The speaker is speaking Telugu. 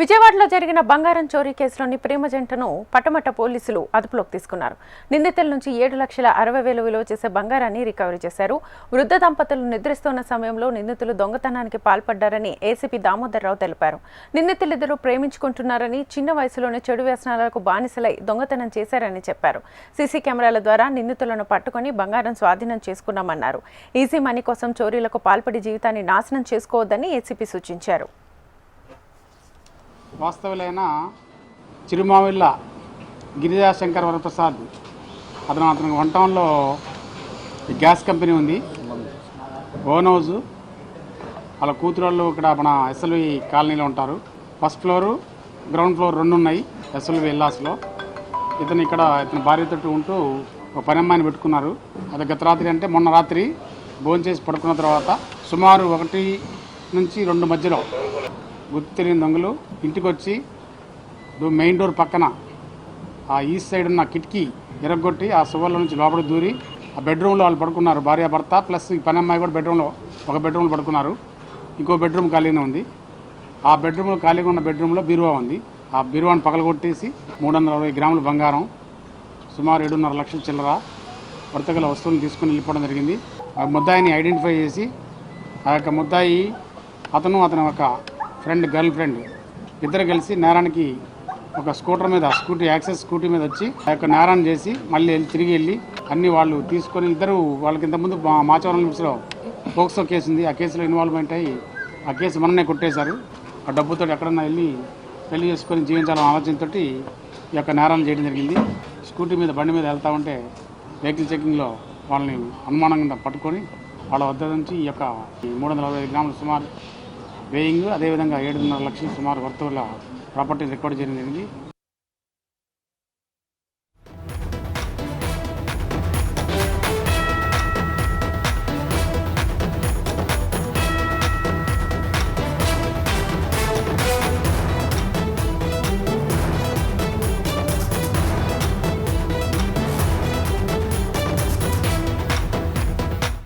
విజయవాడలో జరిగిన బంగారం చోరీ కేసులోని ప్రేమ జంటను పటమట పోలీసులు అదుపులోకి తీసుకున్నారు. నిందితుల నుంచి 7,60,000 విలువ చేసే బంగారాన్ని రికవరీ చేశారు. వృద్ధ దంపతులు నిద్రిస్తున్న సమయంలో నిందితులు దొంగతనానికి పాల్పడ్డారని ఏసీపీ దామోదర్రావు తెలిపారు. నిందితులిద్దరూ ప్రేమించుకుంటున్నారని, చిన్న వయసులోనే చెడు వ్యసనాలకు బానిసలై దొంగతనం చేశారని చెప్పారు. సీసీ కెమెరాల ద్వారా నిందితులను పట్టుకుని బంగారం స్వాధీనం చేసుకున్నామన్నారు. ఈజీ మనీ కోసం చోరీలకు పాల్పడి జీవితాన్ని నాశనం చేసుకోవద్దని ఏసీపీ సూచించారు. వాస్తవులైన చిరుమావిళ్ళ గిరిజాశంకర్ వరప్రసాద్ అతనికి వన్ టౌన్లో గ్యాస్ కంపెనీ ఉంది, ఓన్ హౌస్. వాళ్ళ కూతురు వాళ్ళు ఇక్కడ మన ఎస్ఎల్వి కాలనీలో ఉంటారు. ఫస్ట్ ఫ్లోరు, గ్రౌండ్ ఫ్లోర్ 2 ఉన్నాయి ఎస్ఎల్వి విల్లాస్లో. ఇతను భార్యతో ఉంటూ ఒక పని అమ్మాయిని పెట్టుకున్నారు. అది గత రాత్రి అంటే మొన్న రాత్రి భోంచేసి పడుకున్న తర్వాత సుమారు 1 నుంచి 2 మధ్యలో గుర్తు తెలియని దొంగలు ఇంటికి వచ్చి మెయిన్ డోర్ పక్కన ఆ ఈస్ట్ సైడ్ ఉన్న కిటికీ ఎరగొట్టి ఆ సువర్ల నుంచి లోపల దూరి ఆ బెడ్రూమ్లో వాళ్ళు పడుకున్నారు. భార్యాభర్త ప్లస్ ఈ పని అమ్మాయి కూడా ఒక బెడ్రూమ్లో పడుకున్నారు. ఇంకో బెడ్రూమ్ ఖాళీనే ఉంది. ఆ బెడ్రూమ్లో ఖాళీగా ఉన్న బెడ్రూమ్లో బీరువా ఉంది. ఆ బీరువాని పగలగొట్టేసి 360 గ్రాముల బంగారం, సుమారు 7.5 లక్షల చిల్లర వర్తగల వస్తువులను తీసుకుని వెళ్ళిపోవడం జరిగింది. ఆ ముద్దాయిని ఐడెంటిఫై చేసి ఆ యొక్క ముద్దాయి అతని ఒక గర్ల్ ఫ్రెండ్ ఇద్దరు కలిసి నేరానికి ఒక స్కూటీ యాక్సెస్ స్కూటీ మీద వచ్చి ఆ యొక్క నేరాన్ని చేసి మళ్ళీ తిరిగి వెళ్ళి అన్ని వాళ్ళు తీసుకొని ఇద్దరు వాళ్ళకి ఇంతకుముందు మాచవరం లిమిట్స్లో పోక్సో కేసు ఉంది. ఆ కేసులో ఇన్వాల్వ్మెంట్ అయ్యి ఆ కేసు మననే కొట్టేశారు. ఆ డబ్బుతో ఎక్కడన్నా వెళ్ళి పెళ్లి చేసుకొని జీవించాలనే ఆలోచనతో ఈ యొక్క నేరాలు చేయడం జరిగింది. స్కూటీ మీద బండి మీద వెళ్తా ఉంటే వెహికల్ చెకింగ్లో వాళ్ళని అనుమానంగా పట్టుకొని వాళ్ళ వద్ద నుంచి ఈ యొక్క 360 గ్రాములు సుమారు వేయింగ్, అదేవిధంగా 7.5 లక్షలు సుమారు వర్తువుల ప్రాపర్టీ రికార్డు చేయడం జరిగింది.